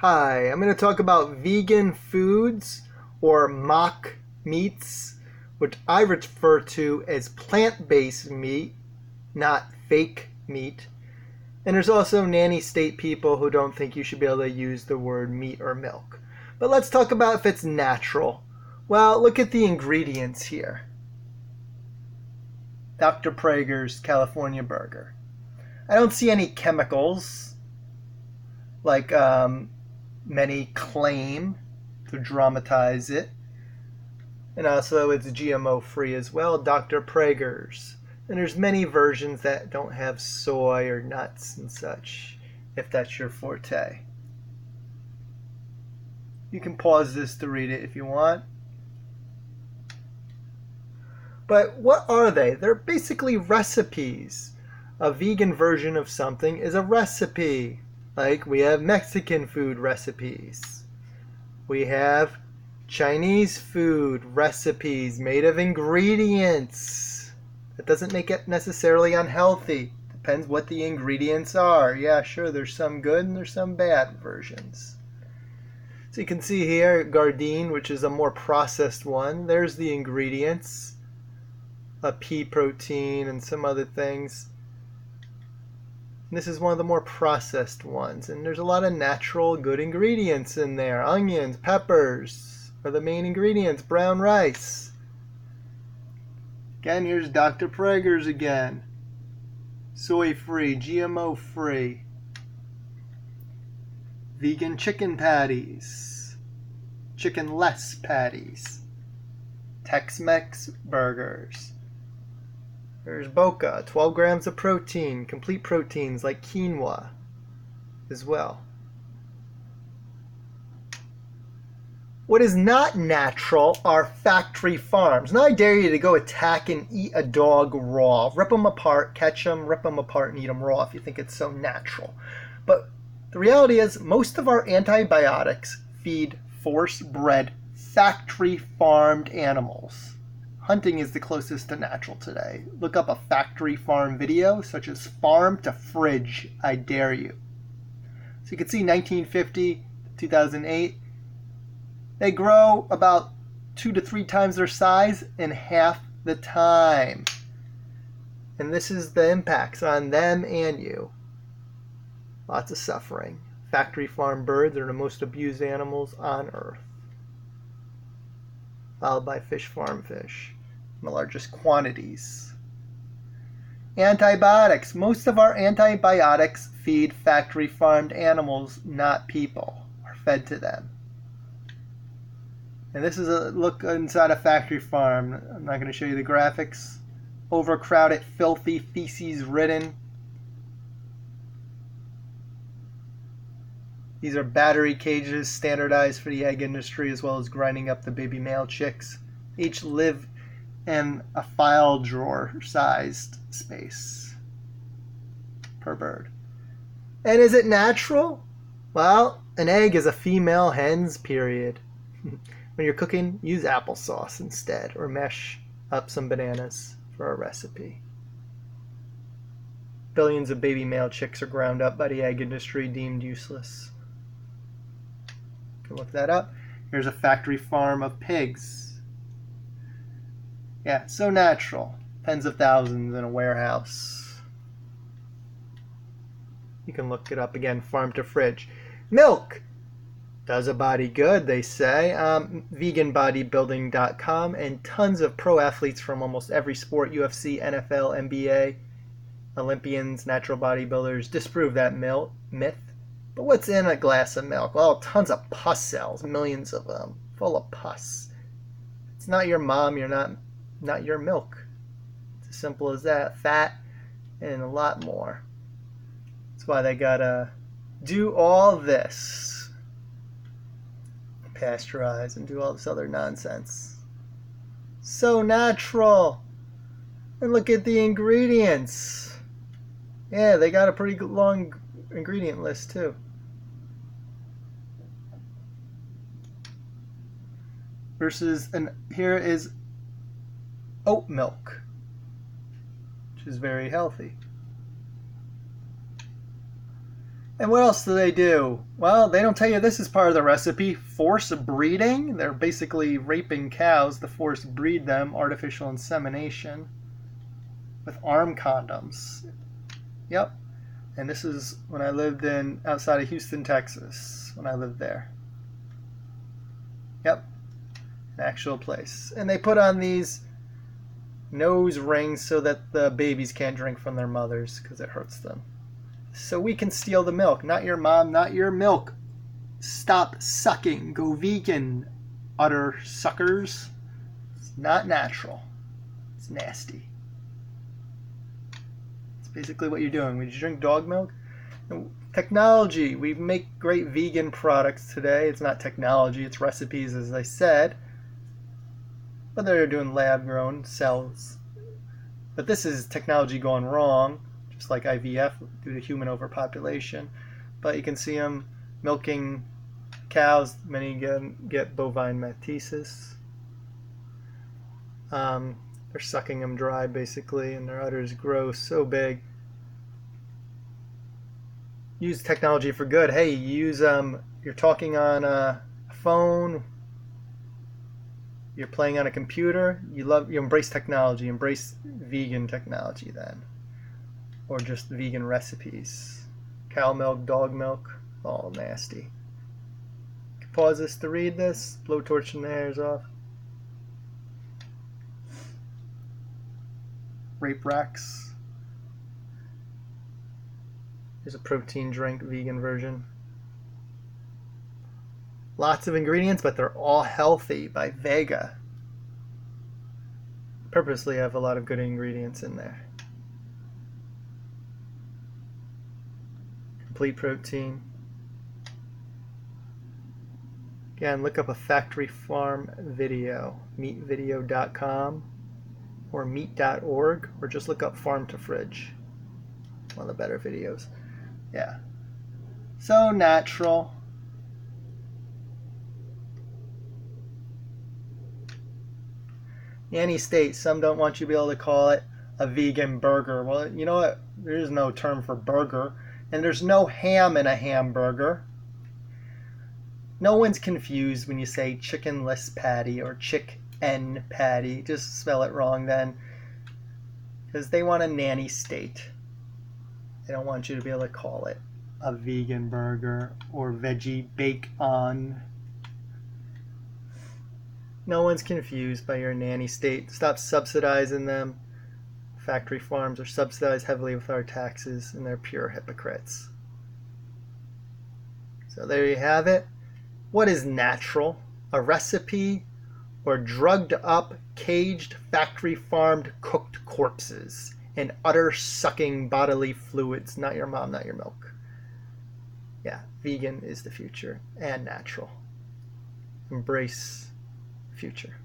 Hi, I'm going to talk about vegan foods or mock meats, which I refer to as plant-based meat, not fake meat. And there's also Nanny State people who don't think you should be able to use the word meat or milk. But let's talk about if it's natural. Well, look at the ingredients here. Dr. Prager's California burger. I don't see any chemicals like many claim to dramatize it. And also it's GMO free as well, Dr. Prager's. And there's many versions that don't have soy or nuts and such, if that's your forte. You can pause this to read it if you want. But what are they? They're basically recipes. A vegan version of something is a recipe. Like we have Mexican food recipes. We have Chinese food recipes made of ingredients. That doesn't make it necessarily unhealthy. Depends what the ingredients are. Yeah, sure, there's some good and there's some bad versions. So you can see here Gardein, which is a more processed one. There's the ingredients. A pea protein and some other things. This is one of the more processed ones, and there's a lot of natural good ingredients in there. Onions, peppers are the main ingredients, brown rice. Again, here's Dr. Prager's again. Soy-free, GMO-free. Vegan chicken patties. Chicken-less patties. Tex-Mex burgers. There's Boca, 12 grams of protein, complete proteins like quinoa as well. What is not natural are factory farms. Now I dare you to go attack and eat a dog raw. Rip them apart, catch them, rip them apart, and eat them raw if you think it's so natural. But the reality is most of our antibiotics feed force-bred, factory-farmed animals. Hunting is the closest to natural today. Look up a factory farm video, such as farm to fridge, I dare you. So you can see 1950, 2008, they grow about 2 to 3 times their size in half the time. And this is the impacts on them and you. Lots of suffering. Factory farm birds are the most abused animals on Earth, followed by fish farm fish, in the largest quantities. Antibiotics. Most of our antibiotics feed factory farmed animals, not people, are fed to them. And this is a look inside a factory farm. I'm not going to show you the graphics. Overcrowded, filthy, feces ridden. These are battery cages standardized for the egg industry, as well as grinding up the baby male chicks. Each live in a file drawer sized space per bird. And is it natural? Well, an egg is a female hen's period. When you're cooking, use applesauce instead, or mash up some bananas for a recipe. Billions of baby male chicks are ground up by the egg industry, deemed useless. You can look that up. Here's a factory farm of pigs. Yeah, so natural. Tens of thousands in a warehouse. You can look it up again, farm to fridge. Milk does a body good, they say. Veganbodybuilding.com, and tons of pro athletes from almost every sport, UFC, NFL, NBA, Olympians, natural bodybuilders, disprove that myth. But what's in a glass of milk? Well, tons of pus cells, millions of them, full of pus. It's not your mom, you're not your milk. It's as simple as that. Fat and a lot more. That's why they gotta do all this. Pasteurize and do all this other nonsense. So natural. And look at the ingredients. Yeah, they got a pretty long ingredient list too. Versus, and here is oat milk, which is very healthy. And what else do they do? Well, they don't tell you this is part of the recipe. Force breeding. They're basically raping cows to force breed them. Artificial insemination with arm condoms. Yep. And this is when I lived outside of Houston, Texas. When I lived there. Yep. An actual place. And they put on these nose rings so that the babies can't drink from their mothers because it hurts them. So we can steal the milk. Not your mom, not your milk. Stop sucking. Go vegan, udder suckers. It's not natural. It's nasty. It's basically what you're doing. When you drink dog milk, technology. We make great vegan products today. It's not technology, it's recipes, as I said. But they're doing lab-grown cells. But this is technology going wrong. Just like IVF due to human overpopulation. But you can see them milking cows. Many get bovine metastasis. They're sucking them dry basically, and their udders grow so big. Use technology for good. Hey, you use you're talking on a phone. You're playing on a computer. You embrace technology. Embrace vegan technology then. Or just vegan recipes. Cow milk, dog milk, all nasty. Pause this to read this. Blowtorching the hairs off. Rape racks. Here's a protein drink, vegan version. Lots of ingredients, but they're all healthy by Vega. Purposely have a lot of good ingredients in there. Complete protein. Again, look up a factory farm video, meatvideo.com or meat.org, or just look up farm to fridge. One of the better videos. Yeah. So natural. Nanny State, some don't want you to be able to call it a vegan burger. Well, you know what? There's no term for burger. And there's no ham in a hamburger. No one's confused when you say chickenless patty or chick-en patty. Just spell it wrong then. Because they want a nanny state. They don't want you to be able to call it a vegan burger or veggie bake-on. No one's confused by your nanny state. Stop subsidizing them. Factory farms are subsidized heavily with our taxes, and they're pure hypocrites. So there you have it. What is natural? A recipe or drugged up, caged, factory farmed, cooked corpses and udder sucking bodily fluids? Not your mom, not your milk. Yeah, vegan is the future and natural. Embrace the future.